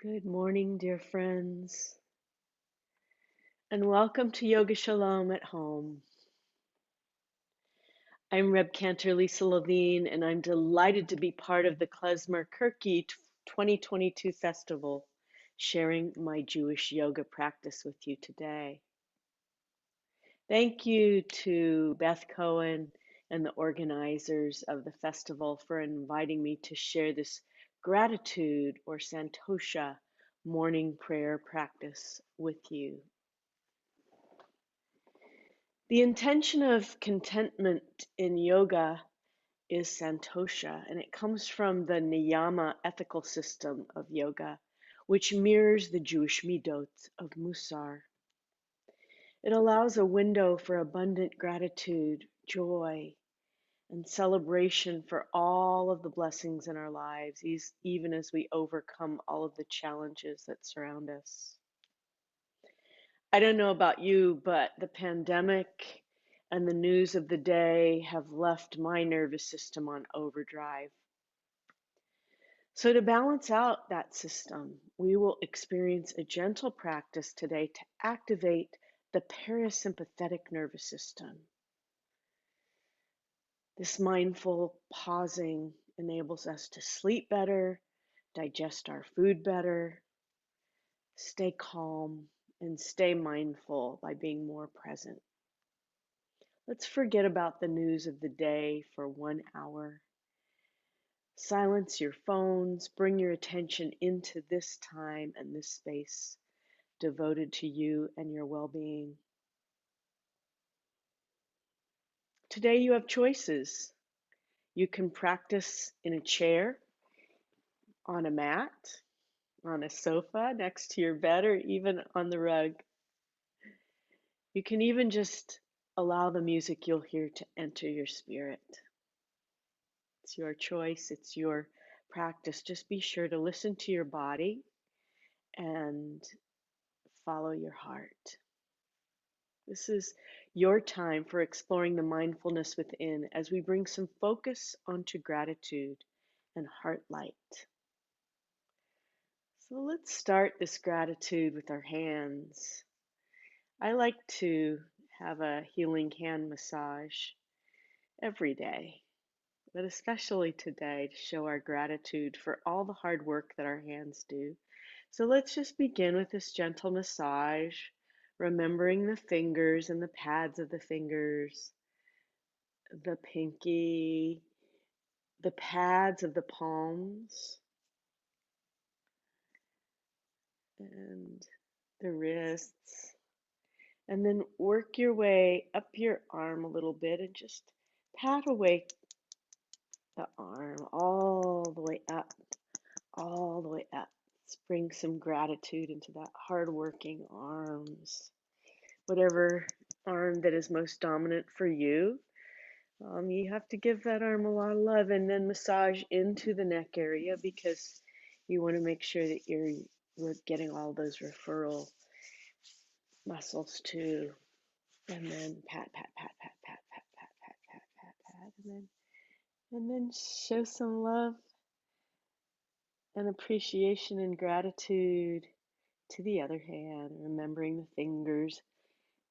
Good morning, dear friends, and welcome to Yoga Shalom at Home. I'm Reb Cantor Lisa Levine, and I'm delighted to be part of the Klezmerquerque 2022 Festival, sharing my Jewish yoga practice with you today. Thank you to Beth Cohen and the organizers of the festival for inviting me to share this gratitude or Santosha morning prayer practice with you. The intention of contentment in yoga is santosha, and it comes from the niyama ethical system of yoga, which mirrors the Jewish midot of Musar. It allows a window for abundant gratitude, joy, and celebration for all of the blessings in our lives, even as we overcome all of the challenges that surround us. I don't know about you, but the pandemic and the news of the day have left my nervous system on overdrive. So, to balance out that system, we will experience a gentle practice today to activate the parasympathetic nervous system. This mindful pausing enables us to sleep better, digest our food better, stay calm, and stay mindful by being more present. Let's forget about the news of the day for 1 hour. Silence your phones, bring your attention into this time and this space devoted to you and your well-being. Today you have choices. You can practice in a chair, on a mat, on a sofa next to your bed, or even on the rug. You can even just allow the music you'll hear to enter your spirit. It's your choice, it's your practice. Just be sure to listen to your body and follow your heart. This is your time for exploring the mindfulness within as we bring some focus onto gratitude and heart light. So let's start this gratitude with our hands. I like to have a healing hand massage every day, but especially today to show our gratitude for all the hard work that our hands do. So let's just begin with this gentle massage, remembering the fingers and the pads of the fingers, the pinky, the pads of the palms, and the wrists. And then work your way up your arm a little bit and just pat away the arm all the way up, all the way up. Let's bring some gratitude into that hard-working arms. Whatever arm that is most dominant for you, you have to give that arm a lot of love, and then massage into the neck area because you want to make sure that we're getting all those referral muscles too. And then pat, pat, pat, pat, pat, pat, pat, pat, pat, pat, pat, and then show some love and appreciation and gratitude to the other hand, remembering the fingers,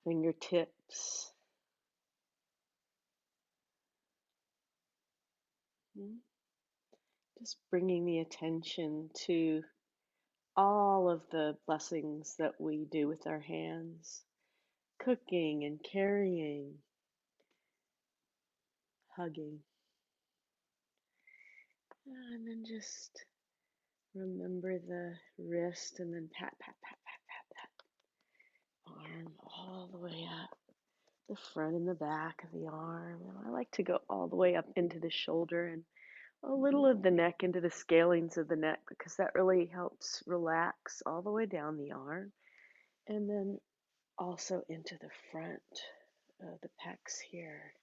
fingertips. Just bringing the attention to all of the blessings that we do with our hands, cooking and carrying, hugging. And then just remember the wrist and then pat, pat, pat, pat, pat, pat. Arm all the way up, the front and the back of the arm. And I like to go all the way up into the shoulder and a little of the neck into the scalings of the neck because that really helps relax all the way down the arm. And then also into the front of the pecs here.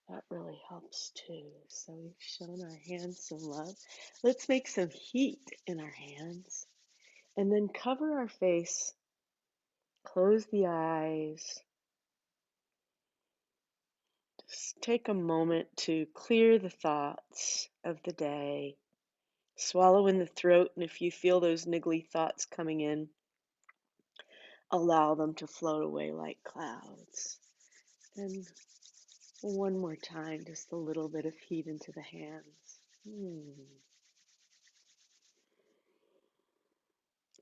That really helps too. So we've shown our hands some love. Let's make some heat in our hands and then cover our face, close the eyes. Just take a moment to clear the thoughts of the day, Swallow in the throat, and if you feel those niggly thoughts coming in, allow them to float away like clouds. And one more time, just a little bit of heat into the hands.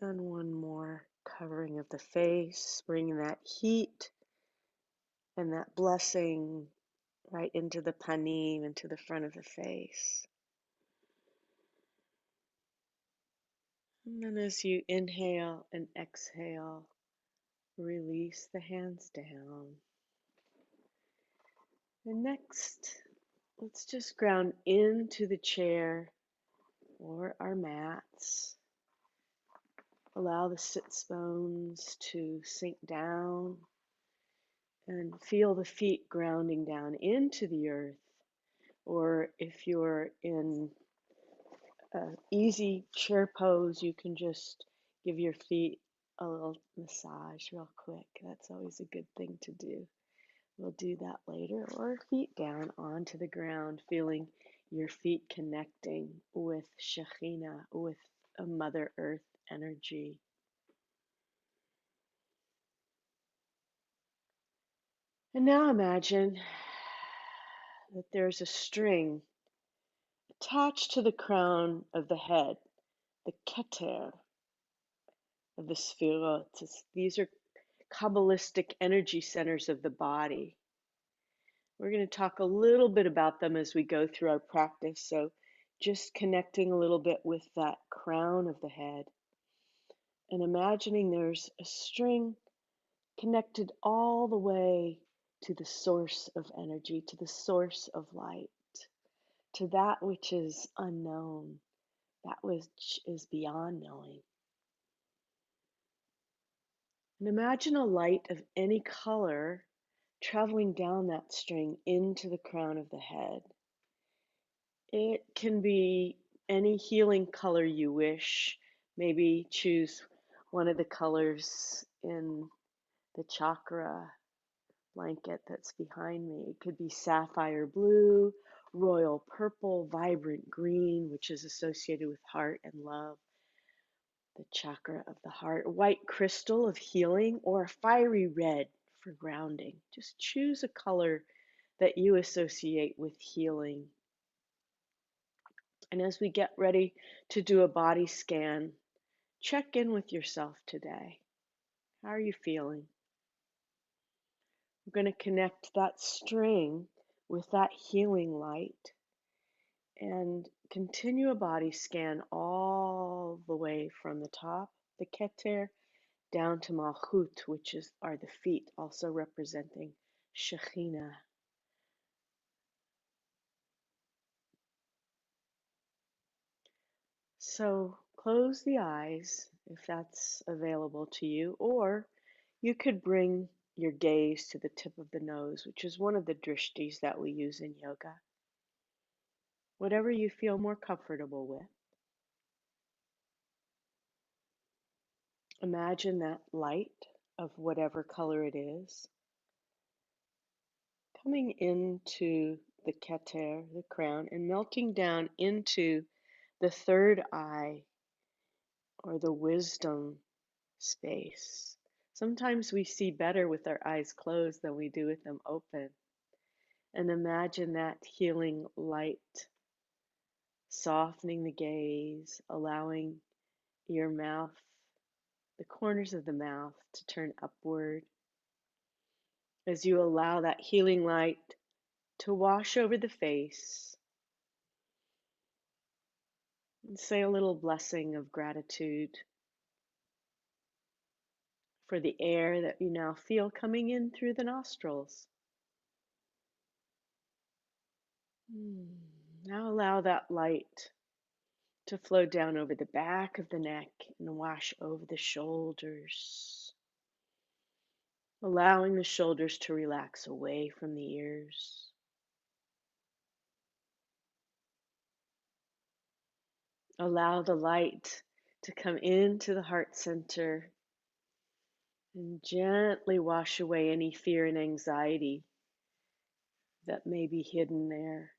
And one more covering of the face, bringing that heat and that blessing right into the panim, into the front of the face. And then as you inhale and exhale, release the hands down. And next, let's just ground into the chair or our mats. Allow the sits bones to sink down and feel the feet grounding down into the earth. Or if you're in easy chair pose, you can just give your feet a little massage real quick. That's always a good thing to do. We'll do that later. Or feet down onto the ground, feeling your feet connecting with Shekhinah, with a Mother Earth energy. And now imagine that there's a string attached to the crown of the head, the Keter of the Sphirot. These are Kabbalistic energy centers of the body. We're going to talk a little bit about them as we go through our practice. So just connecting a little bit with that crown of the head and imagining there's a string connected all the way to the source of energy, to the source of light, to that which is unknown, that which is beyond knowing. And imagine a light of any color traveling down that string into the crown of the head. It can be any healing color you wish. Maybe choose one of the colors in the chakra blanket that's behind me. It could be sapphire blue, royal purple, vibrant green, which is associated with heart and love, the chakra of the heart, white crystal of healing, or a fiery red for grounding. Just choose a color that you associate with healing. And as we get ready to do a body scan, check in with yourself today. How are you feeling? We're going to connect that string with that healing light and continue a body scan all the way from the top, the Keter, down to Malchut, which are the feet, also representing Shekhinah. So close the eyes if that's available to you, or you could bring your gaze to the tip of the nose, which is one of the drishtis that we use in yoga. Whatever you feel more comfortable with. Imagine that light of whatever color it is coming into the Keter, the crown, and melting down into the third eye or the wisdom space. Sometimes we see better with our eyes closed than we do with them open. And imagine that healing light softening the gaze, allowing your mouth, the corners of the mouth, to turn upward as you allow that healing light to wash over the face. And say a little blessing of gratitude for the air that you now feel coming in through the nostrils. Now allow that light to flow down over the back of the neck and wash over the shoulders, allowing the shoulders to relax away from the ears. Allow the light to come into the heart center and gently wash away any fear and anxiety that may be hidden there.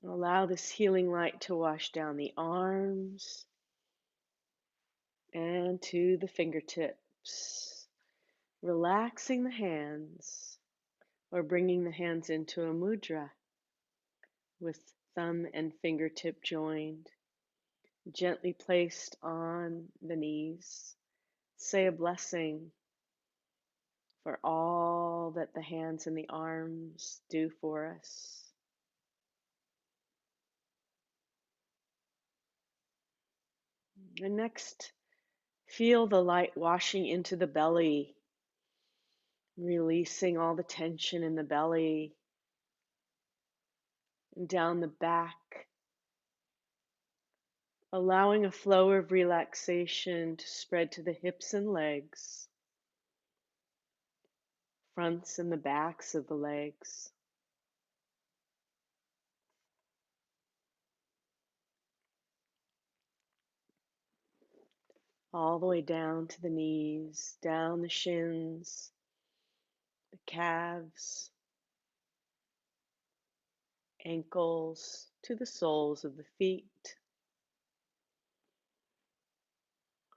Allow this healing light to wash down the arms and to the fingertips, relaxing the hands or bringing the hands into a mudra with thumb and fingertip joined, gently placed on the knees. Say a blessing for all that the hands and the arms do for us. And next, feel the light washing into the belly, releasing all the tension in the belly and down the back, allowing a flow of relaxation to spread to the hips and legs, fronts and the backs of the legs. All the way down to the knees, down the shins, the calves, ankles, to the soles of the feet.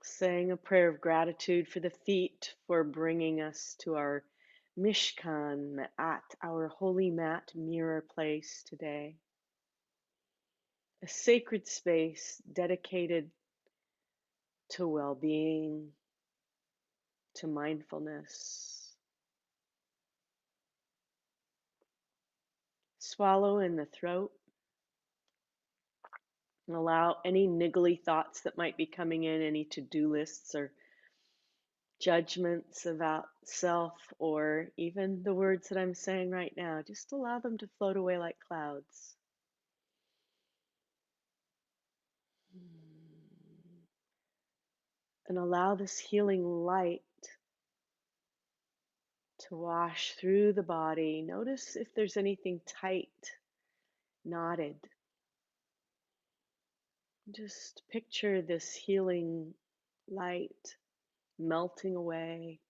Saying a prayer of gratitude for the feet for bringing us to our Mishkan Ma'at, our holy mat mirror place today. A sacred space dedicated to well-being, to mindfulness. Swallow in the throat and allow any niggly thoughts that might be coming in, any to-do lists or judgments about self, or even the words that I'm saying right now, just allow them to float away like clouds. And allow this healing light to wash through the body. Notice if there's anything tight, knotted. Just picture this healing light melting away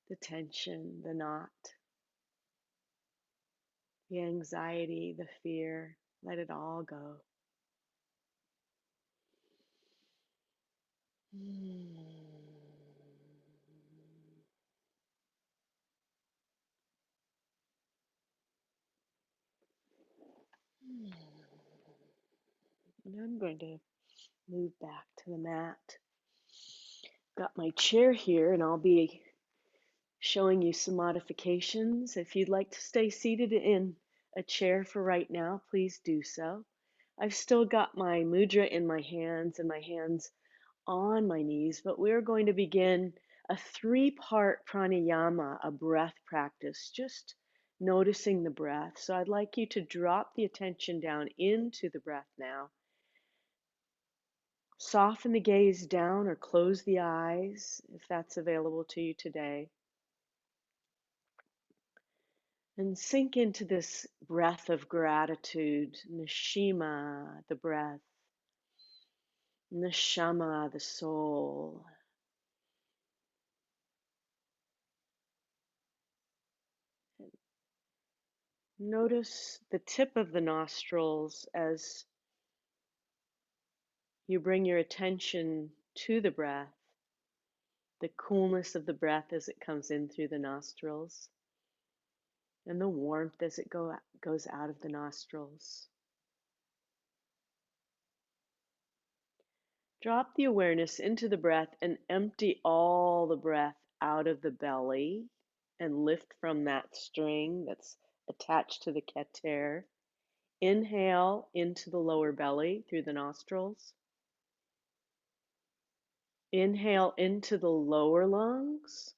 the tension, the knot, the anxiety, the fear. Let it all go. And I'm going to move back to the mat. Got my chair here, and I'll be showing you some modifications. If you'd like to stay seated in a chair for right now, please do so. I've still got my mudra in my hands and my hands on my knees, but we're going to begin a three-part pranayama, a breath practice, just noticing the breath. So I'd like you to drop the attention down into the breath now. Soften the gaze down or close the eyes if that's available to you today. And sink into this breath of gratitude, nashima, the breath, neshama, the soul. Notice the tip of the nostrils as you bring your attention to the breath, the coolness of the breath as it comes in through the nostrils, and the warmth as it goes out of the nostrils. Drop the awareness into the breath and empty all the breath out of the belly and lift from that string that's attached to the keter. Inhale into the lower belly through the nostrils. Inhale into the lower lungs,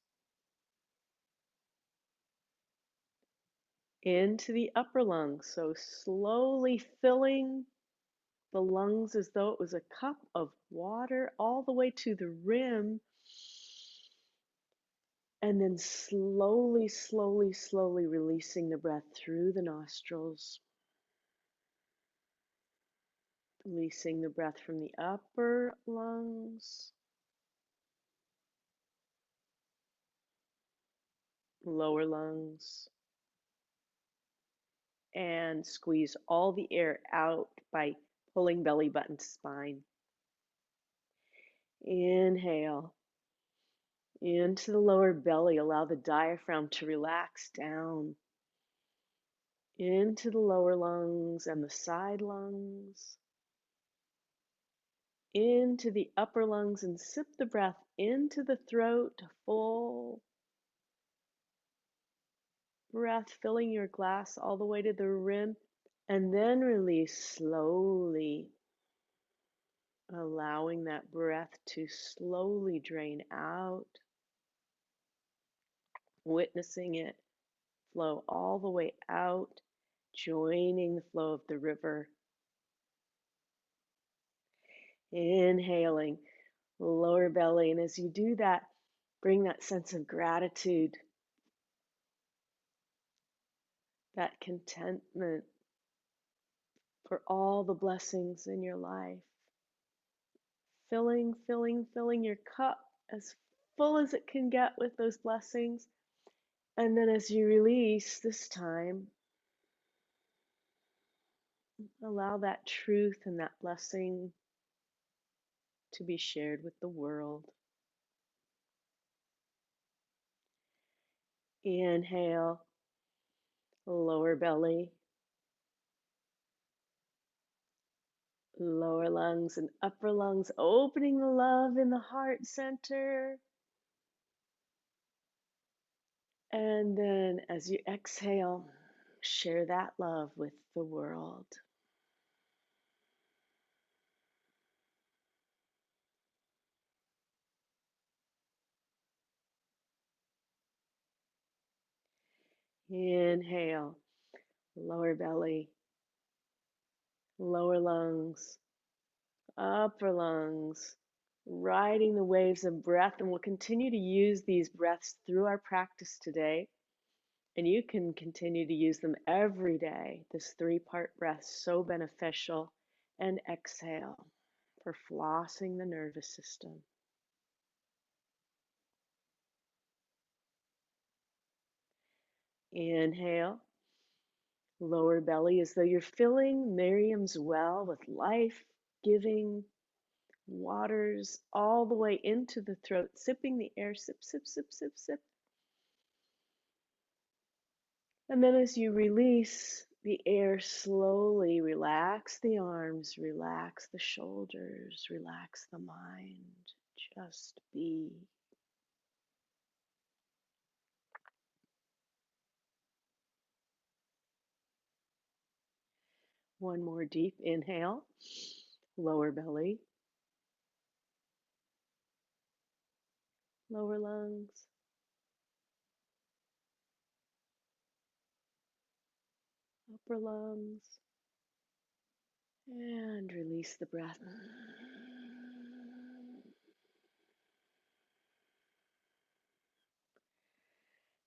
into the upper lungs. So slowly filling the lungs as though it was a cup of water all the way to the rim. And then slowly, slowly, slowly releasing the breath through the nostrils. Releasing the breath from the upper lungs, lower lungs, and squeeze all the air out by pulling belly button to spine. Inhale into the lower belly. Allow the diaphragm to relax down into the lower lungs and the side lungs, into the upper lungs, and sip the breath into the throat, full breath filling your glass all the way to the rim, and then release slowly, allowing that breath to slowly drain out, witnessing it flow all the way out, joining the flow of the river. Inhaling, lower belly, and as you do that, bring that sense of gratitude, that contentment for all the blessings in your life. Filling your cup as full as it can get with those blessings. And then as you release this time, allow that truth and that blessing to be shared with the world. Inhale, lower belly, lower lungs and upper lungs, opening the love in the heart center. And then as you exhale, share that love with the world. Inhale, lower belly, lower lungs, upper lungs, riding the waves of breath. And we'll continue to use these breaths through our practice today. And you can continue to use them every day. This 3-part breath, so beneficial. And exhale for flossing the nervous system. Inhale, lower belly, as though you're filling Miriam's well with life-giving waters all the way into the throat, sipping the air, sip, sip, sip, sip, sip. And then as you release the air slowly, relax the arms, relax the shoulders, relax the mind. Just be. One more deep inhale, lower belly, lower lungs, upper lungs, and release the breath.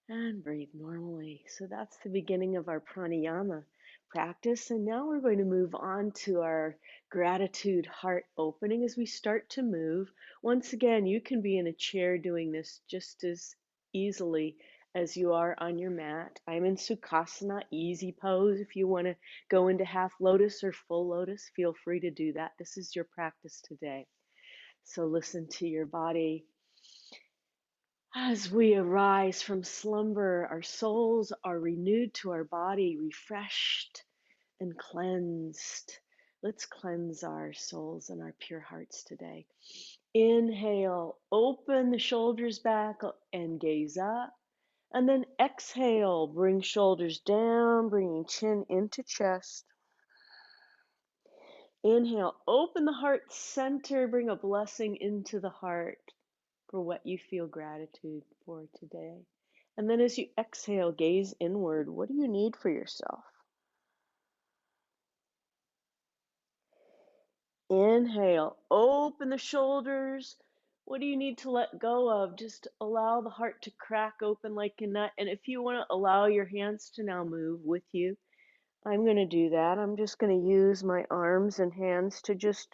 And breathe normally. So that's the beginning of our pranayama practice. And now we're going to move on to our gratitude heart opening as we start to move. Once again, you can be in a chair doing this just as easily as you are on your mat. I'm in Sukhasana, easy pose. If you want to go into half lotus or full lotus, feel free to do that. This is your practice today. So listen to your body. As we arise from slumber, our souls are renewed to our body, refreshed and cleansed. Let's cleanse our souls and our pure hearts today. Inhale, open the shoulders back and gaze up. And then exhale, bring shoulders down, bringing chin into chest. Inhale, open the heart center, bring a blessing into the heart for what you feel gratitude for today. And then as you exhale, gaze inward. What do you need for yourself? Inhale, open the shoulders. What do you need to let go of? Just allow the heart to crack open like a nut. And if you want to allow your hands to now move with you, I'm going to do that. I'm just going to use my arms and hands to just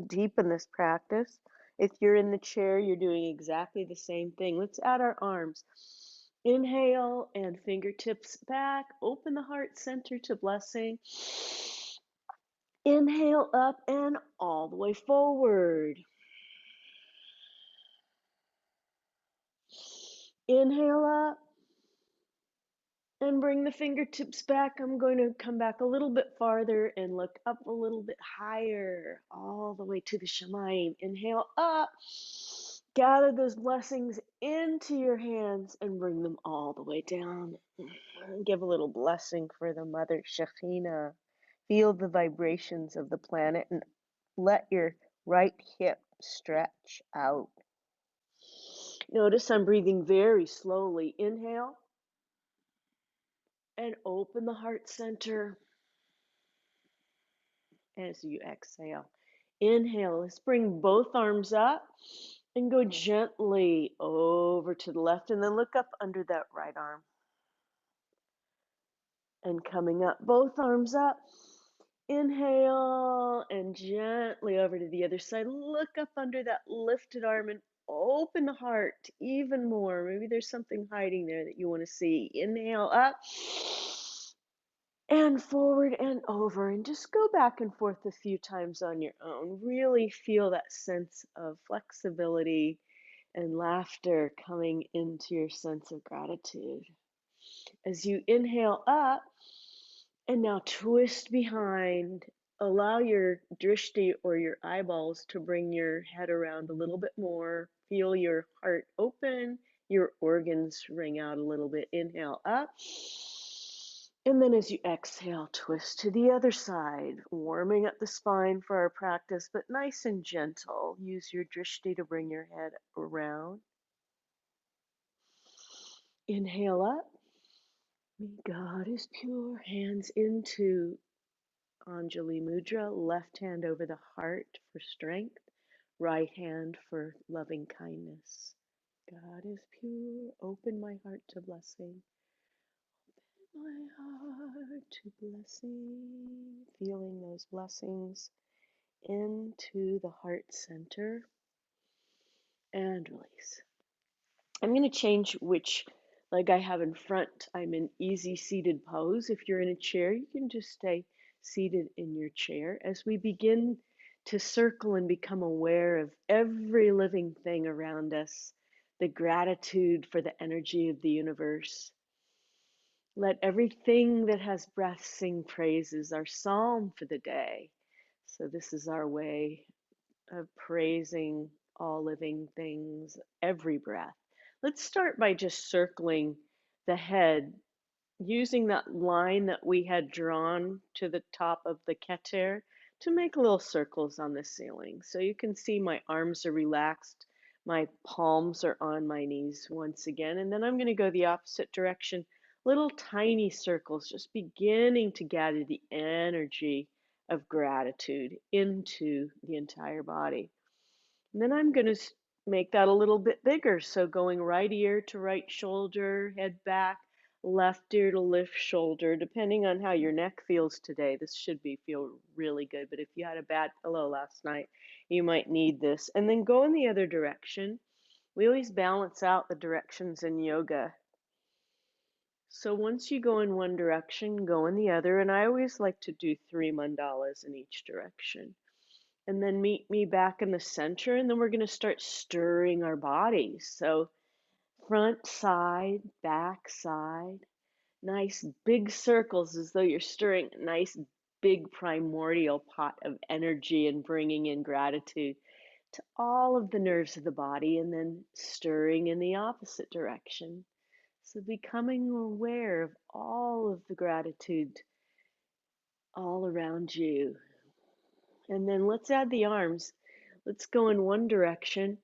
deepen this practice. If you're in the chair, you're doing exactly the same thing. Let's add our arms. Inhale and fingertips back. Open the heart center to blessing. Inhale up and all the way forward. Inhale up and bring the fingertips back. I'm going to come back a little bit farther and look up a little bit higher, all the way to the Shemaim. Inhale up. Gather those blessings into your hands and bring them all the way down. Give a little blessing for the Mother Shekhinah. Feel the vibrations of the planet and let your right hip stretch out. Notice I'm breathing very slowly. Inhale and open the heart center as you exhale. Inhale. Let's bring both arms up and go gently over to the left and then look up under that right arm. And coming up, both arms up. Inhale and gently over to the other side. Look up under that lifted arm and open the heart even more. Maybe there's something hiding there that you want to see. Inhale up and forward and over, and just go back and forth a few times on your own. Really feel that sense of flexibility and laughter coming into your sense of gratitude. As you inhale up, and now twist behind. Allow your drishti or your eyeballs to bring your head around a little bit more. Feel your heart open, your organs ring out a little bit. Inhale up. And then as you exhale, twist to the other side, warming up the spine for our practice, but nice and gentle. Use your drishti to bring your head around. Inhale up. God is pure. Hands into Anjali Mudra. Left hand over the heart for strength. Right hand for loving kindness. God is pure. Open my heart to blessing. Open my heart to blessing. Feeling those blessings into the heart center. And release. I'm going to change which leg I have in front. I'm in easy seated pose. If you're in a chair, you can just stay seated in your chair as we begin to circle and become aware of every living thing around us, the gratitude for the energy of the universe. Let everything that has breath sing praises, our psalm for the day. So this is our way of praising all living things, every breath. Let's start by just circling the head, using that line that we had drawn to the top of the Keter to make little circles on the ceiling. So you can see my arms are relaxed, my palms are on my knees once again, and then I'm going to go the opposite direction. Little tiny circles, just beginning to gather the energy of gratitude into the entire body. And then I'm going to make that a little bit bigger. So going right ear to right shoulder, head back, left ear to left shoulder, depending on how your neck feels today. This should feel really good. But if you had a bad pillow last night, you might need this. And then go in the other direction. We always balance out the directions in yoga. So once you go in one direction, go in the other. And I always like to do 3 mandalas in each direction. And then meet me back in the center, and then we're going to start stirring our bodies. So front, side, back, side. Nice big circles as though you're stirring a nice big primordial pot of energy and bringing in gratitude to all of the nerves of the body, and then stirring in the opposite direction. So becoming aware of all of the gratitude all around you. And then let's add the arms. Let's go in one direction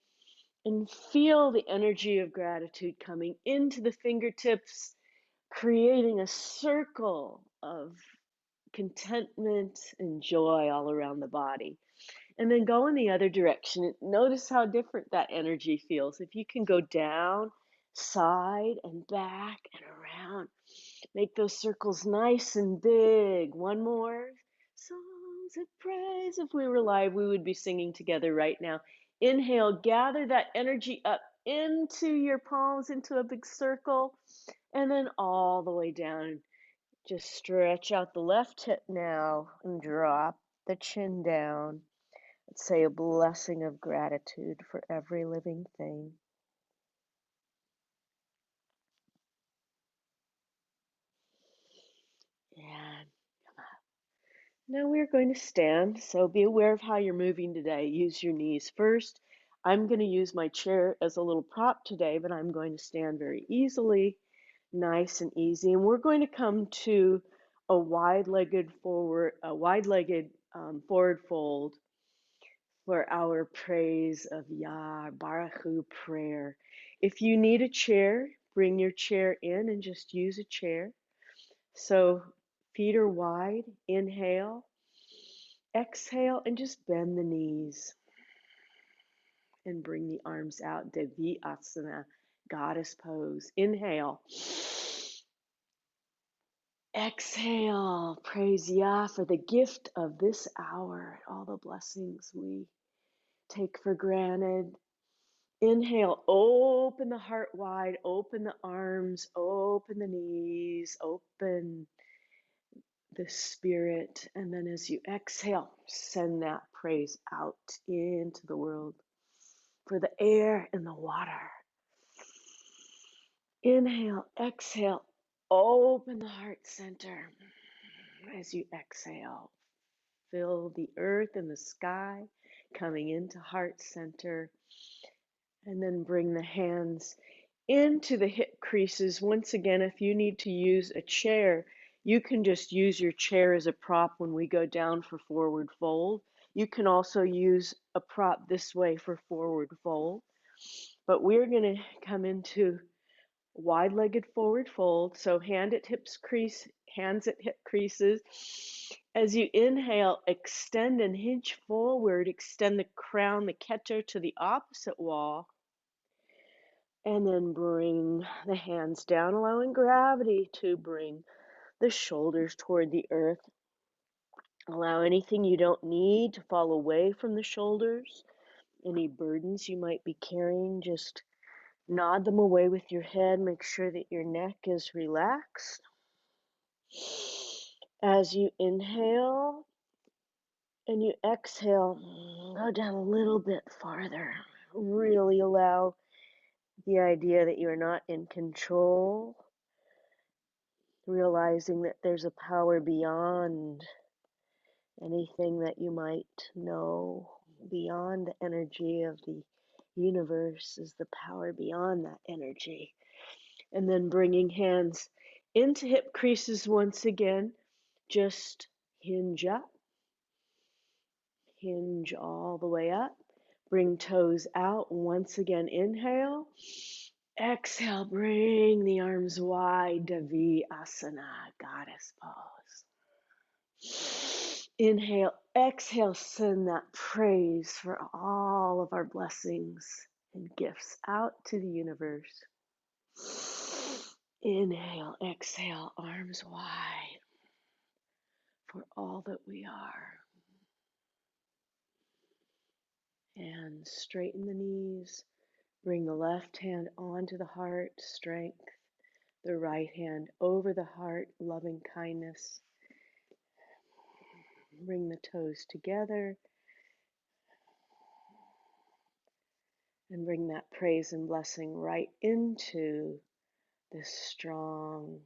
and feel the energy of gratitude coming into the fingertips, creating a circle of contentment and joy all around the body. And then go in the other direction. Notice how different that energy feels. If you can go down, side, and back and around. Make those circles nice and big. One more. Songs of praise. If we were live, we would be singing together right now. Inhale, gather that energy up into your palms, into a big circle, and then all the way down. Just stretch out the left hip now and drop the chin down. Let's say a blessing of gratitude for every living thing. And now we're going to stand, so be aware of how you're moving today. Use your knees first. I'm going to use my chair as a little prop today, but I'm going to stand very easily, nice and easy. And we're going to come to a wide-legged forward fold for our praise of Yah, Baruch Hu prayer. If you need a chair, bring your chair in and just use a chair. So feet are wide, inhale, exhale, and just bend the knees and bring the arms out, Devasana, goddess pose. Inhale. Exhale, praise Yah for the gift of this hour, all the blessings we take for granted. Inhale, open the heart wide, open the arms, open the knees, open the spirit. And then as you exhale, send that praise out into the world for the air and the water. Inhale, exhale, open the heart center. As you exhale, fill the earth and the sky coming into heart center. And then bring the hands into the hip creases. Once again, if you need to use a chair, you can just use your chair as a prop when we go down for forward fold. You can also use a prop this way for forward fold. But we're going to come into wide-legged forward fold. So hands at hip creases. As you inhale, extend and hinge forward. Extend the crown, the keter, to the opposite wall. And then bring the hands down, allowing gravity to bring the shoulders toward the earth. Allow anything you don't need to fall away from the shoulders. Any burdens you might be carrying, just nod them away with your head. Make sure that your neck is relaxed. As you inhale and you exhale, go down a little bit farther. Really allow the idea that you're not in control. Realizing that there's a power beyond anything that you might know, beyond the energy of the universe is the power beyond that energy. And then bringing hands into hip creases once again, just hinge up, hinge all the way up, bring toes out, once again inhale. Exhale, bring the arms wide, Devasana, goddess pose. Inhale, exhale, send that praise for all of our blessings and gifts out to the universe. Inhale, exhale, arms wide for all that we are. And straighten the knees. Bring the left hand onto the heart, strength. The right hand over the heart, loving kindness. Bring the toes together. And bring that praise and blessing right into this strong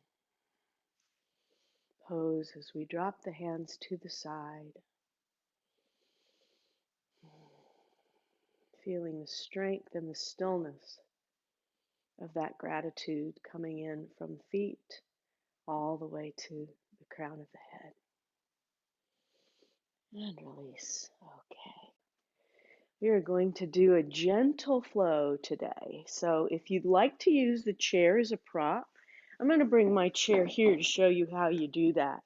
pose as we drop the hands to the side. Feeling the strength and the stillness of that gratitude coming in from feet all the way to the crown of the head. And release. Okay. We are going to do a gentle flow today. So if you'd like to use the chair as a prop, I'm going to bring my chair here to show you how you do that.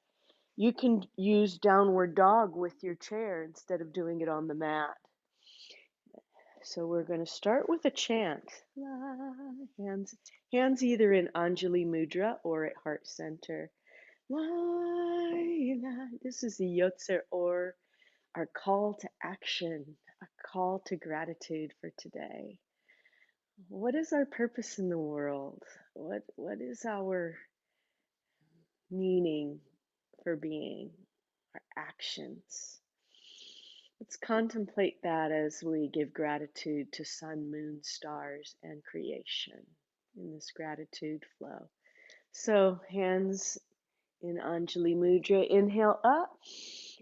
You can use downward dog with your chair instead of doing it on the mat. So we're going to start with a chant. Hands either in Anjali Mudra or at heart center. This is the Yotzer Or, our call to action, a call to gratitude for today. What is our purpose in the world? What is our meaning for being, our actions? Let's contemplate that as we give gratitude to sun, moon, stars, and creation in this gratitude flow. So hands in Anjali Mudra, inhale up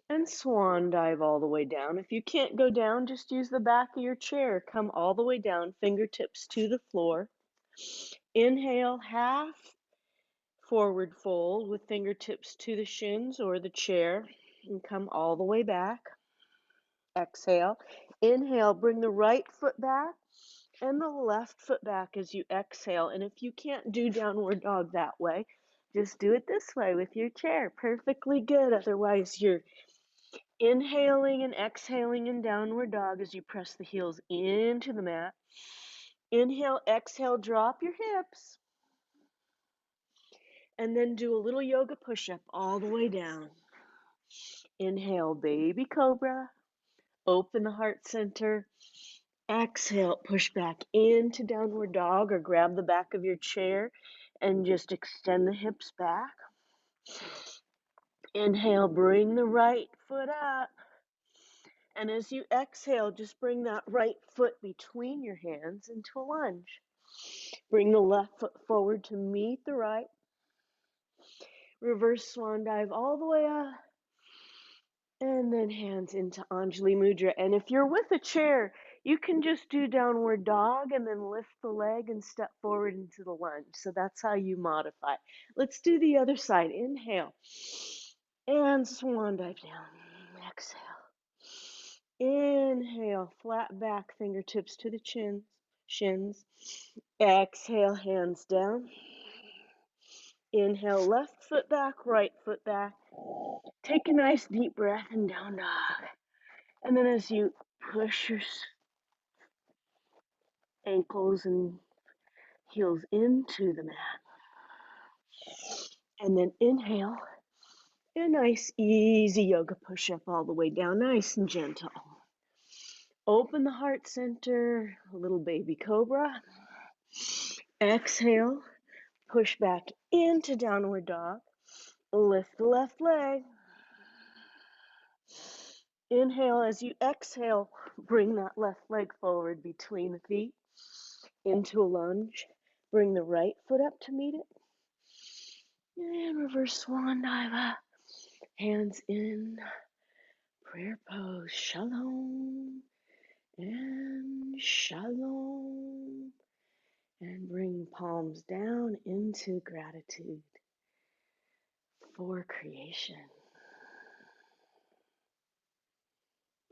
and swan dive all the way down. If you can't go down, just use the back of your chair. Come all the way down, fingertips to the floor. Inhale, half forward fold with fingertips to the shins or the chair, and come all the way back. Exhale. Inhale, bring the right foot back and the left foot back as you exhale. And if you can't do downward dog that way, just do it this way with your chair. Perfectly good. Otherwise, you're inhaling and exhaling in downward dog as you press the heels into the mat. Inhale, exhale, drop your hips. And then do a little yoga push-up all the way down. Inhale, baby cobra. Open the heart center. Exhale, push back into downward dog or grab the back of your chair and just extend the hips back. Inhale, bring the right foot up. And as you exhale, just bring that right foot between your hands into a lunge. Bring the left foot forward to meet the right. Reverse swan dive all the way up. And then hands into Anjali Mudra. And if you're with a chair, you can just do downward dog and then lift the leg and step forward into the lunge. So that's how you modify. Let's do the other side. Inhale. And swan dive down. Exhale. Inhale. Flat back, fingertips to the shins. Exhale, hands down. Inhale, left foot back, right foot back. Take a nice deep breath and down dog. And then as you push your ankles and heels into the mat. And then inhale, a nice easy yoga push-up all the way down, nice and gentle. Open the heart center, a little baby cobra. Exhale, push back into downward dog. Lift the left leg. Inhale, as you exhale, bring that left leg forward between the feet into a lunge. Bring the right foot up to meet it. And reverse swan dive up. Hands in prayer pose. Shalom and shalom. And bring palms down into gratitude for creation.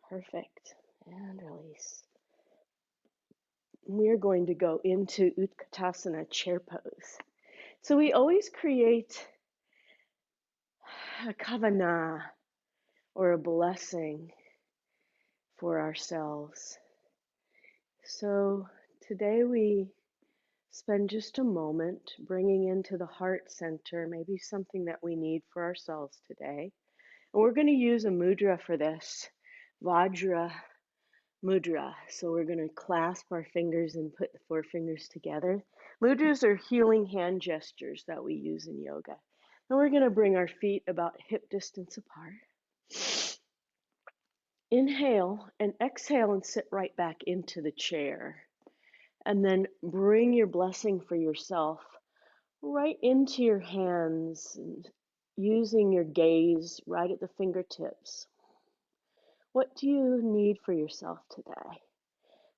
Perfect. And release. We're going to go into Utkatasana, chair pose. So we always create a kavanah or a blessing for ourselves. So today we spend just a moment bringing into the heart center maybe something that we need for ourselves today. And we're going to use a mudra for this, Vajra Mudra. So we're going to clasp our fingers and put the four fingers together. Mudras are healing hand gestures that we use in yoga. And we're going to bring our feet about hip distance apart. Inhale and exhale and sit right back into the chair. And then bring your blessing for yourself right into your hands, and using your gaze right at the fingertips. What do you need for yourself today?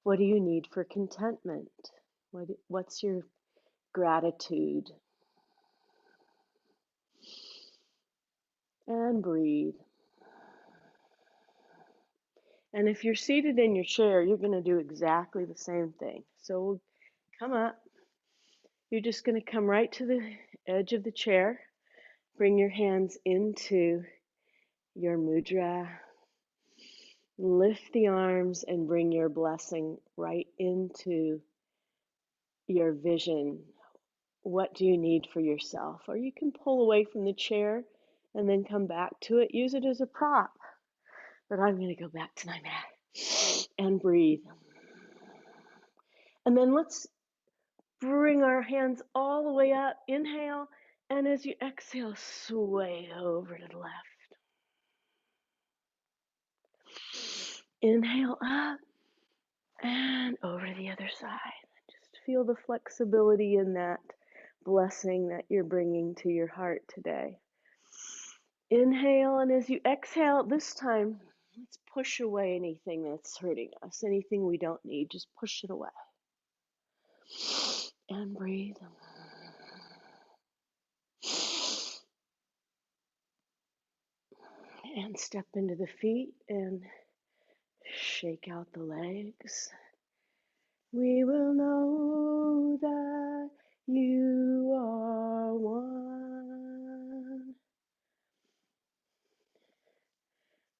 What do you need for contentment? What's your gratitude? And breathe. And if you're seated in your chair, you're going to do exactly the same thing. So we'll come up. You're just going to come right to the edge of the chair. Bring your hands into your mudra. Lift the arms and bring your blessing right into your vision. What do you need for yourself? Or you can pull away from the chair and then come back to it. Use it as a prop. But I'm going to go back to my mat and breathe. And then let's bring our hands all the way up. Inhale. And as you exhale, sway over to the left. Inhale up and over to the other side. Just feel the flexibility in that blessing that you're bringing to your heart today. Inhale, and as you exhale, this time, let's push away anything that's hurting us, anything we don't need, just push it away. And breathe. And step into the feet and shake out the legs. We will know that you are one.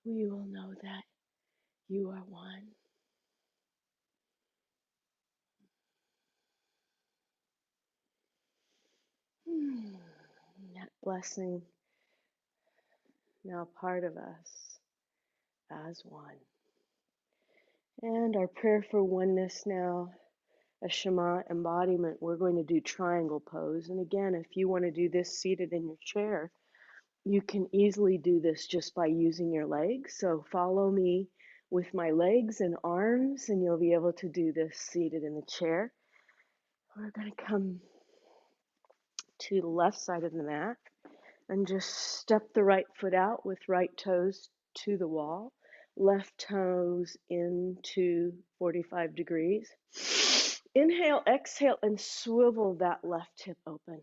We will know that you are one. That blessing now part of us as one. And our prayer for oneness now, a Shema embodiment, we're going to do triangle pose. And again, if you want to do this seated in your chair, you can easily do this just by using your legs. So follow me with my legs and arms, and you'll be able to do this seated in the chair. We're going to come to the left side of the mat and just step the right foot out with right toes to the wall, left toes into 45 degrees. Inhale, exhale, and swivel that left hip open.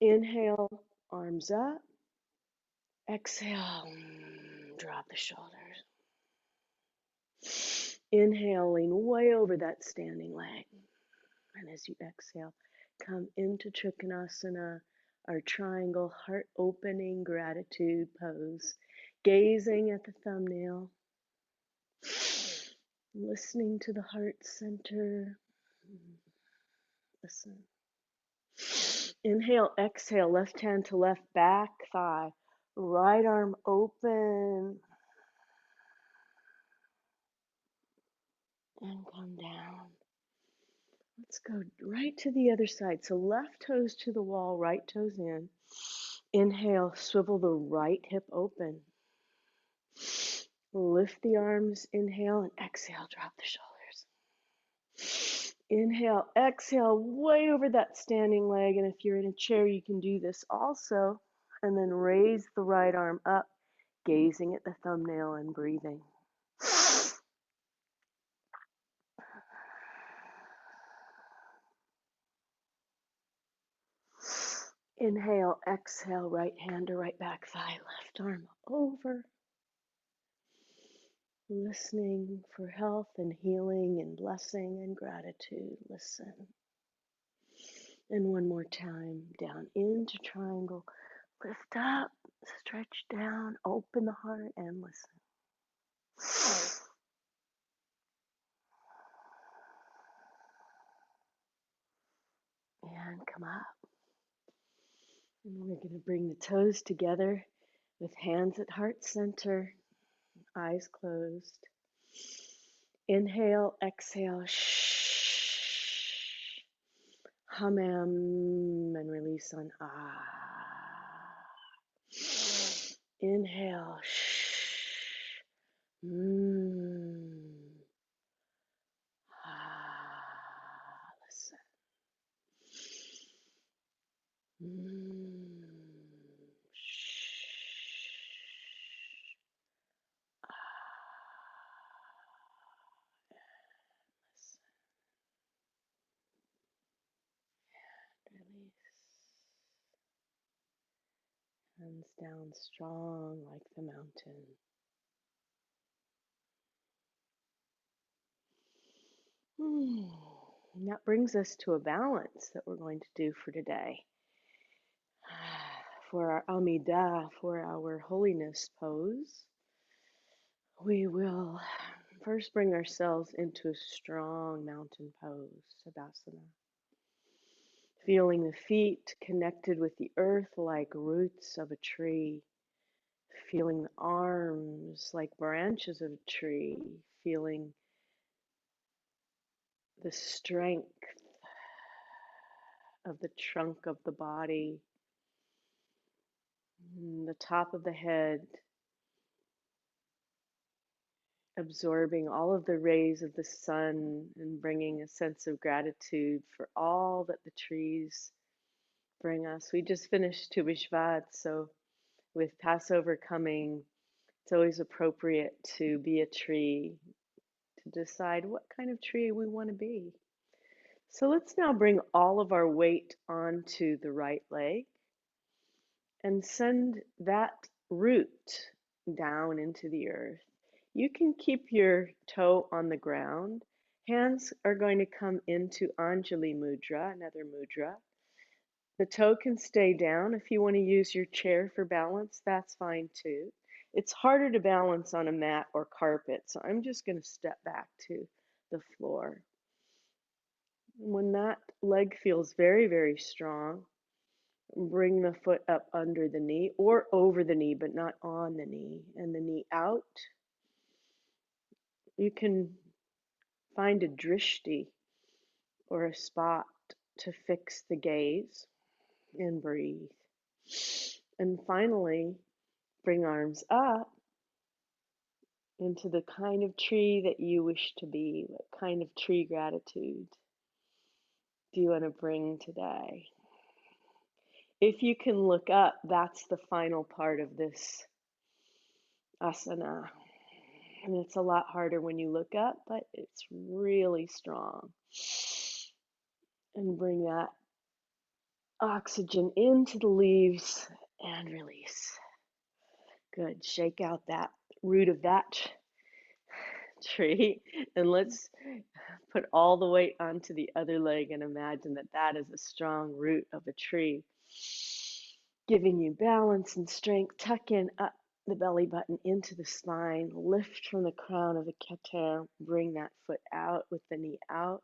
Inhale, arms up. Exhale, drop the shoulders. Inhale, lean way over that standing leg. And as you exhale, come into Utkatasana, our triangle heart opening gratitude pose. Gazing at the thumbnail, listening to the heart center. Listen. Inhale, exhale, left hand to left back thigh, right arm open. And come down. Let's go right to the other side. So left toes to the wall, right toes in. Inhale, swivel the right hip open. Lift the arms, inhale, and exhale, drop the shoulders. Inhale, exhale, way over that standing leg. And if you're in a chair, you can do this also. And then raise the right arm up, gazing at the thumbnail and breathing. Inhale, exhale, right hand to right back thigh, left arm over. Listening for health and healing and blessing and gratitude. Listen. And one more time, down into triangle. Lift up, stretch down, open the heart and listen. And come up. And we're going to bring the toes together with hands at heart center, eyes closed. Inhale, exhale, Hamam, and release on ah. Inhale, listen. Release. Hands down strong like the mountain. And that brings us to a balance that we're going to do for today. For our Amida, for our holiness pose, we will first bring ourselves into a strong mountain pose, Sadasana. Feeling the feet connected with the earth like roots of a tree. Feeling the arms like branches of a tree. Feeling the strength of the trunk of the body, the top of the head, absorbing all of the rays of the sun and bringing a sense of gratitude for all that the trees bring us. We just finished Tu B'Shvat, so with Passover coming, it's always appropriate to be a tree, to decide what kind of tree we want to be. So let's now bring all of our weight onto the right leg and send that root down into the earth. You can keep your toe on the ground. Hands are going to come into Anjali Mudra, another mudra. The toe can stay down. If you want to use your chair for balance, that's fine too. It's harder to balance on a mat or carpet, so I'm just going to step back to the floor. When that leg feels very, very strong, bring the foot up under the knee or over the knee, but not on the knee, and the knee out. You can find a drishti or a spot to fix the gaze and breathe. And finally, bring arms up into the kind of tree that you wish to be. What kind of tree gratitude do you want to bring today? If you can look up, that's the final part of this asana. And it's a lot harder when you look up, but it's really strong. And bring that oxygen into the leaves and release. Good. Shake out that root of that tree, and let's put all the weight onto the other leg and imagine that that is a strong root of a tree, giving you balance and strength. Tuck in up the belly button into the spine, lift from the crown of the keter, bring that foot out with the knee out.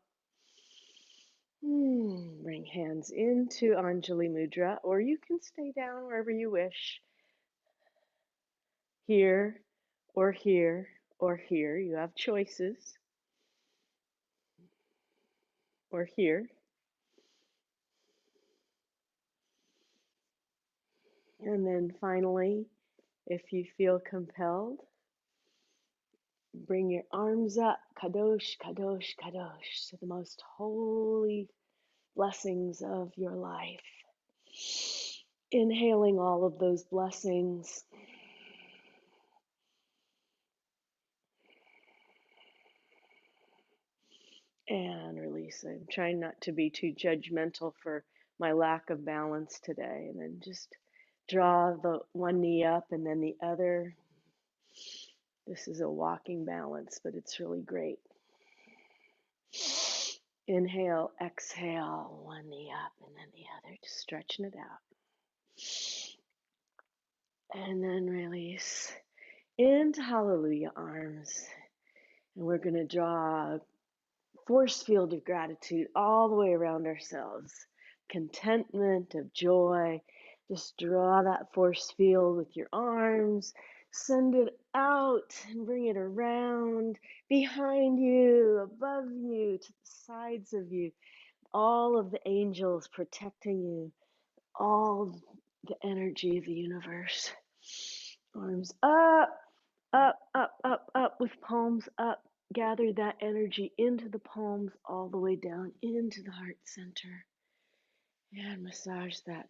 Bring hands into Anjali Mudra, or you can stay down wherever you wish. Here, or here, or here. You have choices. Or here. And then finally, if you feel compelled, bring your arms up, kadosh, kadosh, kadosh, to the most holy blessings of your life. Inhaling all of those blessings. And release. I'm trying not to be too judgmental for my lack of balance today. And then just draw the one knee up and then the other. This is a walking balance, but it's really great. Inhale, exhale, one knee up and then the other, just stretching it out. And then release into hallelujah arms. And we're going to draw a force field of gratitude all the way around ourselves. Contentment, of joy. Just draw that force field with your arms. Send it out and bring it around, behind you, above you, to the sides of you. All of the angels protecting you, all the energy of the universe. Arms up, up, up, up, up, with palms up. Gather that energy into the palms, all the way down into the heart center. And massage that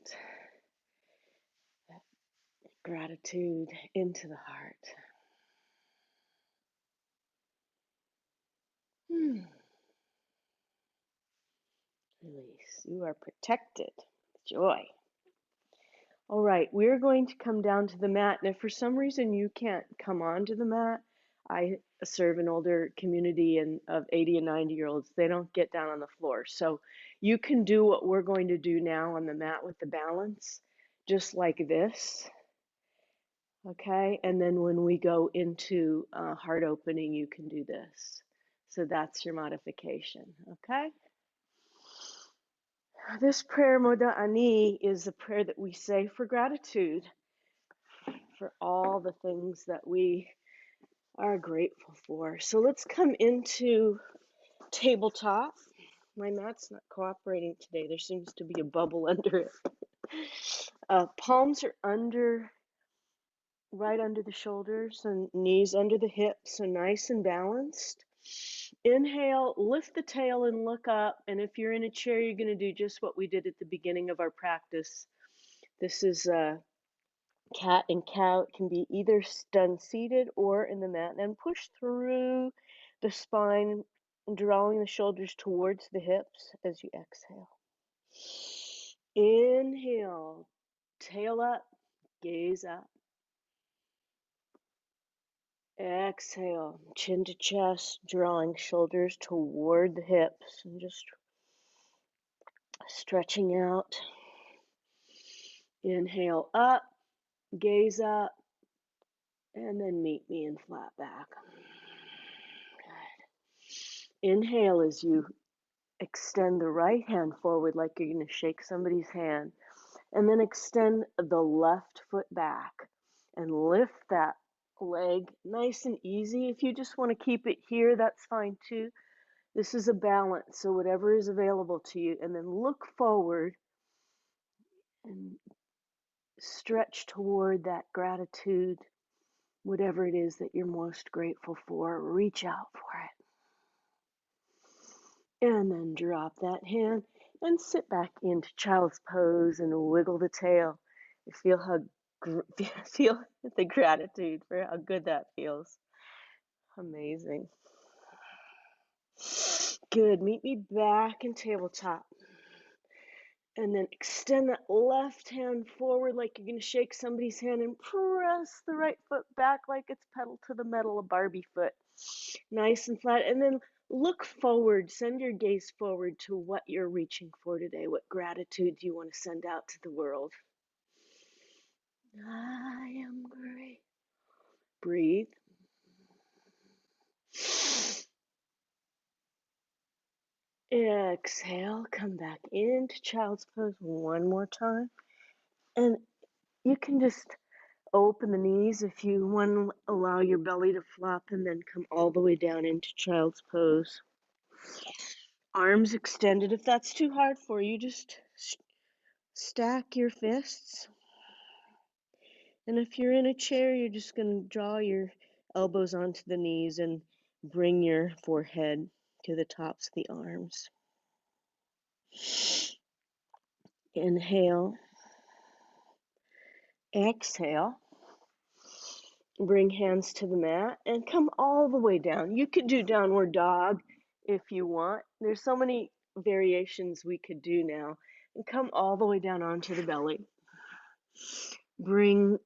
gratitude into the heart. Release. You are protected. Joy. All right, we're going to come down to the mat. And if for some reason you can't come onto the mat, I serve an older community of 80 and 90-year-olds. They don't get down on the floor. So you can do what we're going to do now on the mat with the balance, just like this. Okay, and then when we go into heart opening, you can do this. So that's your modification, okay? This prayer, Moda Ani, is a prayer that we say for gratitude for all the things that we are grateful for. So let's come into tabletop. My mat's not cooperating today. There seems to be a bubble under it. Palms are right under the shoulders and knees under the hips, so nice and balanced. Inhale, lift the tail and look up. And if you're in a chair, you're going to do just what we did at the beginning of our practice. This is cat and cow. It can be either done seated or in the mat. And push through the spine, drawing the shoulders towards the hips as you exhale. Inhale, tail up, gaze up. Exhale, chin to chest, drawing shoulders toward the hips and just stretching out. Inhale up, gaze up, and then meet me in flat back. Good. Inhale as you extend the right hand forward like you're going to shake somebody's hand. And then extend the left foot back and lift that leg nice and easy. If you just want to keep it here, that's fine too. This is a balance, so whatever is available to you. And then look forward and stretch toward that gratitude, whatever it is that you're most grateful for. Reach out for it. And then drop that hand and sit back into child's pose and wiggle the tail. Feel the gratitude for how good that feels. Amazing. Good. Meet me back in tabletop. And then extend that left hand forward like you're going to shake somebody's hand and press the right foot back like it's pedal to the metal, a Barbie foot. Nice and flat. And then look forward. Send your gaze forward to what you're reaching for today. What gratitude do you want to send out to the world? I am great. Breathe. Exhale, come back into child's pose one more time. And you can just open the knees if you want to allow your belly to flop and then come all the way down into child's pose. Arms extended. If that's too hard for you, just stack your fists. And if you're in a chair, you're just going to draw your elbows onto the knees and bring your forehead to the tops of the arms. Inhale. Exhale. Bring hands to the mat and come all the way down. You could do downward dog if you want. There's so many variations we could do now. And come all the way down onto the belly. Bring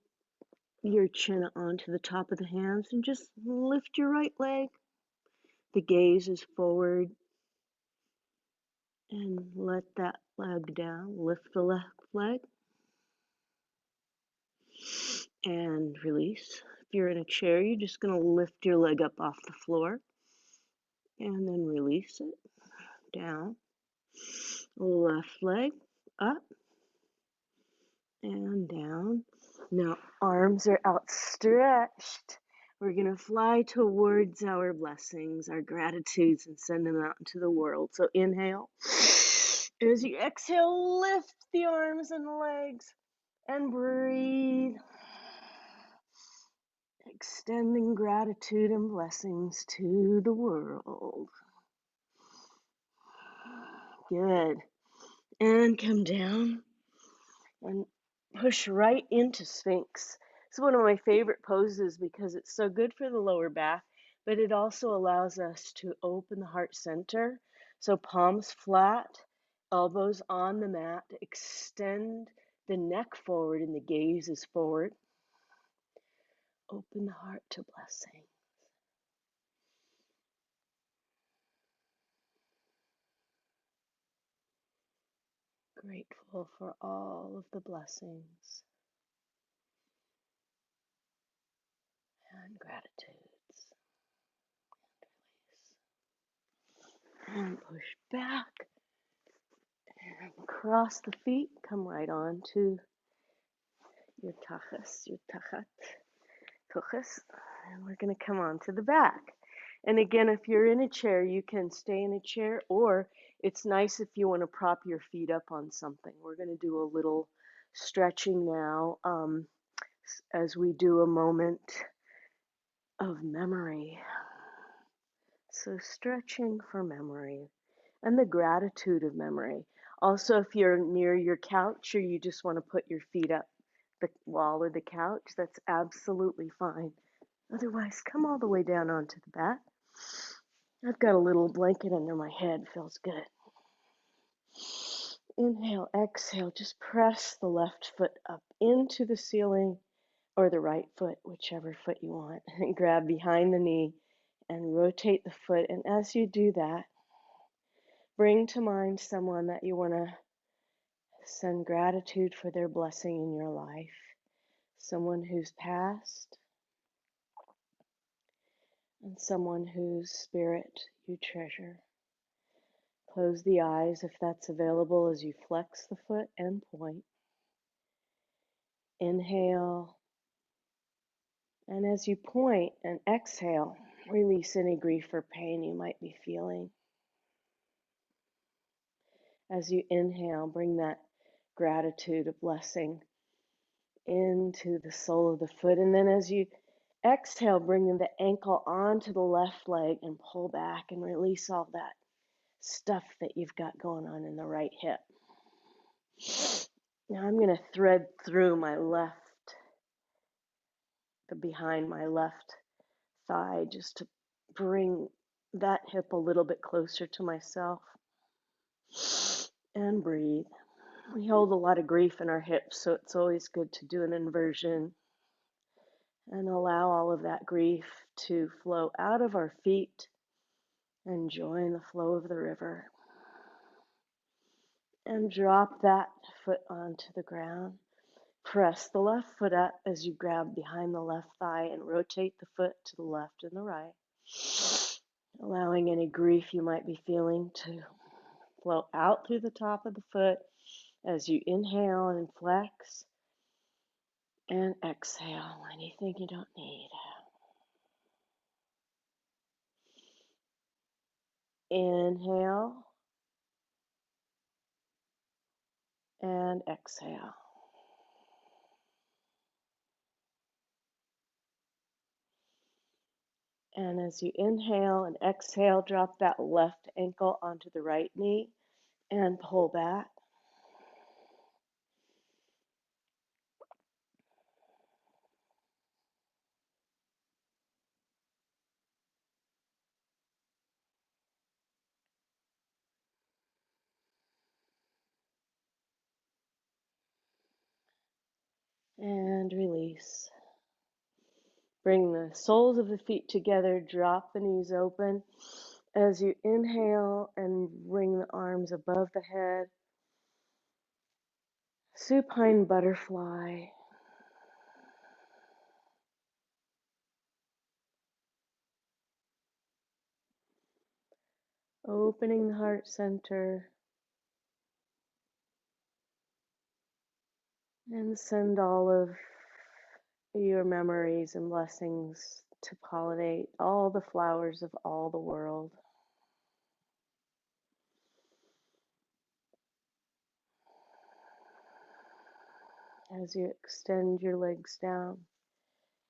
your chin onto the top of the hands and just lift your right leg. The gaze is forward. And let that leg down. Lift the left leg. And release. If you're in a chair, you're just going to lift your leg up off the floor. And then release it. Down. Left leg up and down. Now arms are outstretched. We're going to fly towards our blessings, our gratitudes, and send them out into the world. So inhale. As you exhale, lift the arms and legs and breathe. Extending gratitude and blessings to the world. Good. And come down and push right into Sphinx. It's one of my favorite poses because it's so good for the lower back, but it also allows us to open the heart center. So palms flat, elbows on the mat, extend the neck forward and the gaze is forward. Open the heart to blessing. Grateful for all of the blessings and gratitudes. And push back. And cross the feet. Come right on to your tachas, your tachat, tuchas. And we're going to come on to the back. And again, if you're in a chair, you can stay in a chair, or it's nice if you want to prop your feet up on something. We're going to do a little stretching now as we do a moment of memory. So, stretching for memory and the gratitude of memory. Also, if you're near your couch or you just want to put your feet up the wall or the couch, that's absolutely fine. Otherwise, come all the way down onto the back. I've got a little blanket under my head, feels good. Inhale, exhale, just press the left foot up into the ceiling or the right foot, whichever foot you want, and grab behind the knee and rotate the foot. And as you do that, bring to mind someone that you want to send gratitude for their blessing in your life, someone who's passed, and someone whose spirit you treasure. Close the eyes if that's available as you flex the foot and point. Inhale, and as you point and exhale, release any grief or pain you might be feeling. As you inhale, bring that gratitude, a blessing into the sole of the foot. And then as you exhale, bring the ankle onto the left leg and pull back and release all that stuff that you've got going on in the right hip. Now I'm going to thread through my left, behind my left thigh, just to bring that hip a little bit closer to myself. And breathe. We hold a lot of grief in our hips, so it's always good to do an inversion and allow all of that grief to flow out of our feet and join the flow of the river. And drop that foot onto the ground. Press the left foot up as you grab behind the left thigh and rotate the foot to the left and the right, allowing any grief you might be feeling to flow out through the top of the foot as you inhale and flex, and exhale anything you don't need. Inhale and exhale. And as you inhale and exhale, drop that left ankle onto the right knee and pull back. And release. Bring the soles of the feet together, drop the knees open. As you inhale and bring the arms above the head, Supine Butterfly. Opening the heart center, and send all of your memories and blessings to pollinate all the flowers of all the world. As you extend your legs down,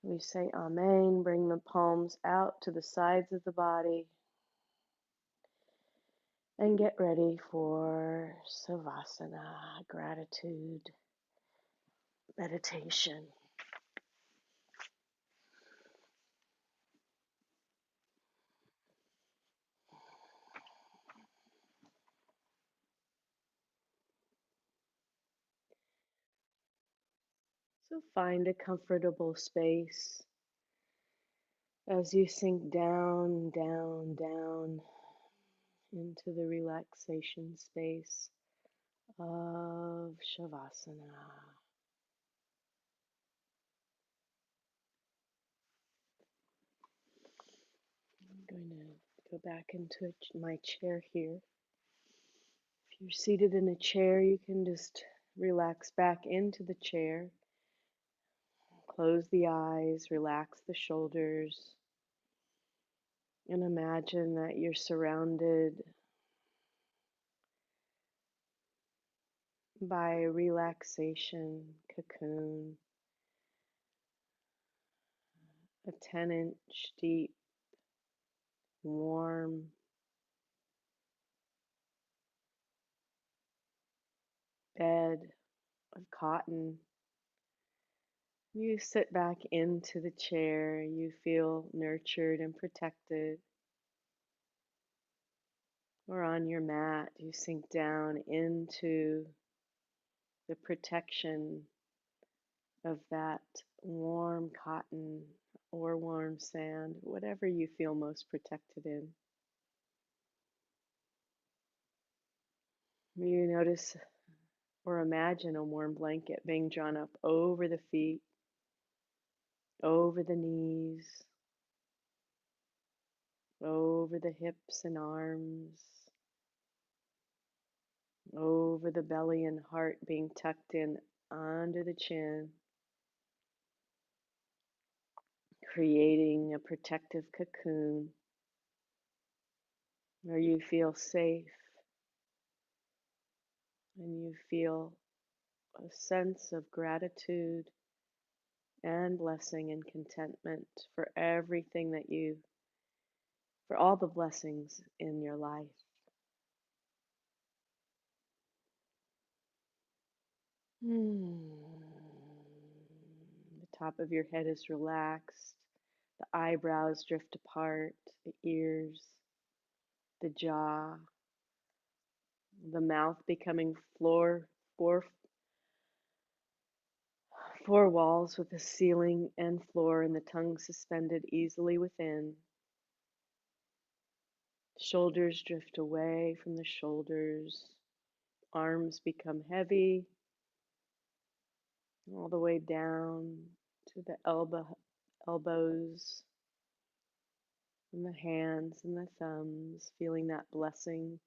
we say Amen. Bring the palms out to the sides of the body and get ready for Savasana, gratitude, meditation. So find a comfortable space as you sink down, down, down into the relaxation space of Shavasana. I'm going to go back into my chair here. If you're seated in a chair, you can just relax back into the chair. Close the eyes, relax the shoulders. And imagine that you're surrounded by a relaxation cocoon, a 10-inch deep, warm bed of cotton. You sit back into the chair, you feel nurtured and protected. Or on your mat, you sink down into the protection of that warm cotton or warm sand, whatever you feel most protected in. You notice or imagine a warm blanket being drawn up over the feet, over the knees, over the hips and arms, over the belly and heart being tucked in under the chin, creating a protective cocoon where you feel safe and you feel a sense of gratitude and blessing and contentment for everything for all the blessings in your life. The top of your head is relaxed, the eyebrows drift apart, the ears, the jaw, the mouth becoming four, four walls with a ceiling and floor, and the tongue suspended easily within. Shoulders drift away from the shoulders, arms become heavy, all the way down to the elbows, and the hands and the thumbs, feeling that blessing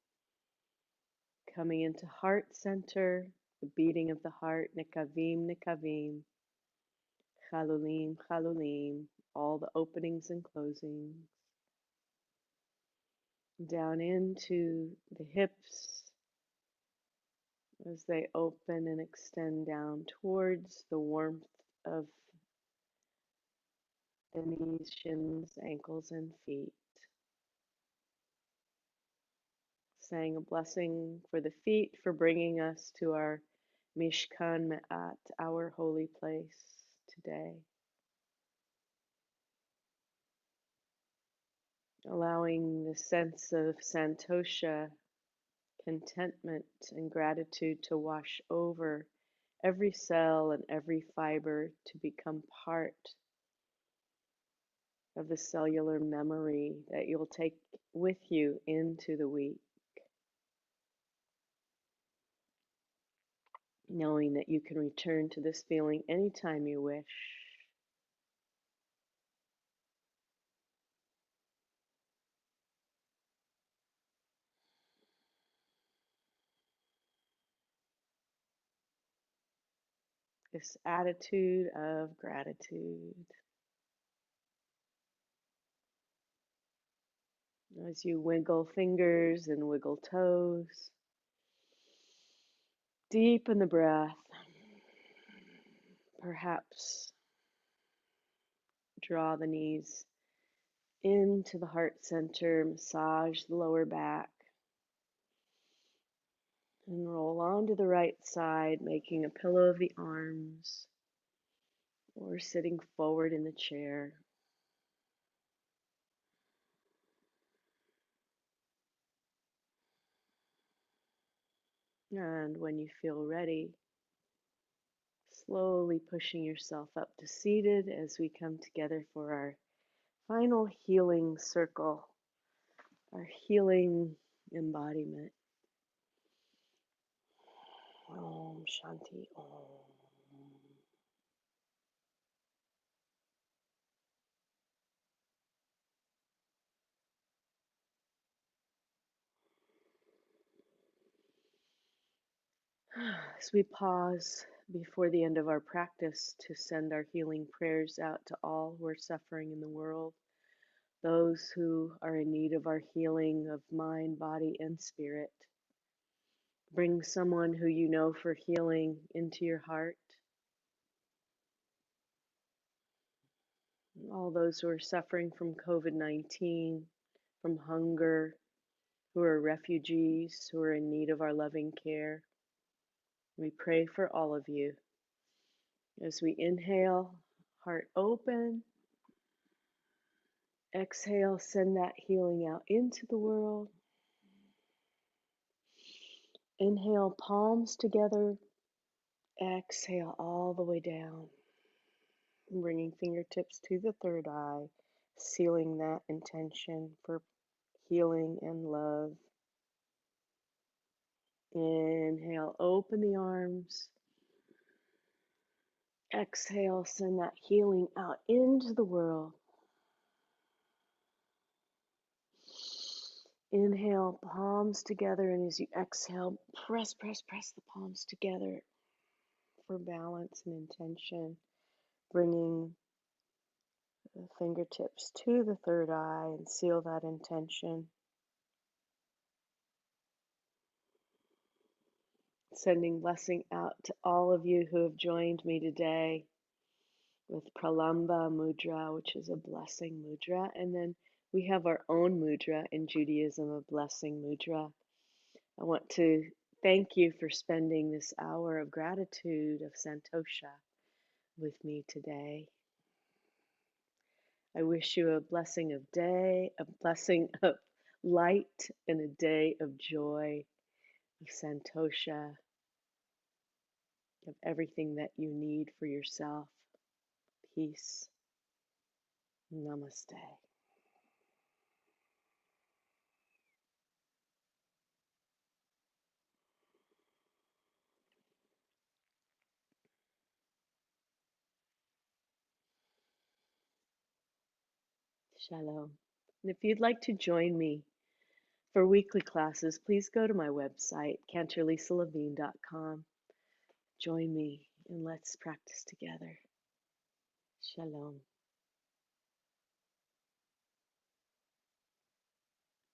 coming into heart center, the beating of the heart, nikavim, nikavim, chalulim, chalulim, all the openings and closings, down into the hips as they open and extend down towards the warmth of the knees, shins, ankles, and feet. Saying a blessing for the feet for bringing us to our Mishkan Me'at, our holy place today. Allowing the sense of santosha, contentment, and gratitude to wash over every cell and every fiber to become part of the cellular memory that you'll take with you into the week. Knowing that you can return to this feeling anytime you wish. This attitude of gratitude. As you wiggle fingers and wiggle toes, deepen the breath. Perhaps draw the knees into the heart center, massage the lower back, and roll onto the right side, making a pillow of the arms, or sitting forward in the chair. And when you feel ready, slowly pushing yourself up to seated as we come together for our final healing circle, our healing embodiment. Om Shanti Om. As we pause before the end of our practice to send our healing prayers out to all who are suffering in the world, those who are in need of our healing of mind, body, and spirit. Bring someone who you know for healing into your heart. All those who are suffering from COVID-19, from hunger, who are refugees, who are in need of our loving care. We pray for all of you. As we inhale, heart open. Exhale, send that healing out into the world. Inhale, palms together. Exhale all the way down. Bringing fingertips to the third eye, sealing that intention for healing and love. Inhale, open the arms. Exhale, send that healing out into the world. Inhale, palms together, and as you exhale, press the palms together for balance and intention. Bringing the fingertips to the third eye and seal that intention. Sending blessing out to all of you who have joined me today with Pralamba Mudra, which is a blessing mudra. And then we have our own mudra in Judaism, a blessing mudra. I want to thank you for spending this hour of gratitude, of santosha, with me today. I wish you a blessing of day, a blessing of light, and a day of joy, of santosha, of everything that you need for yourself. Peace. Namaste. Shalom. And if you'd like to join me for weekly classes, please go to my website, cantorlisalevine.com. Join me and let's practice together. Shalom.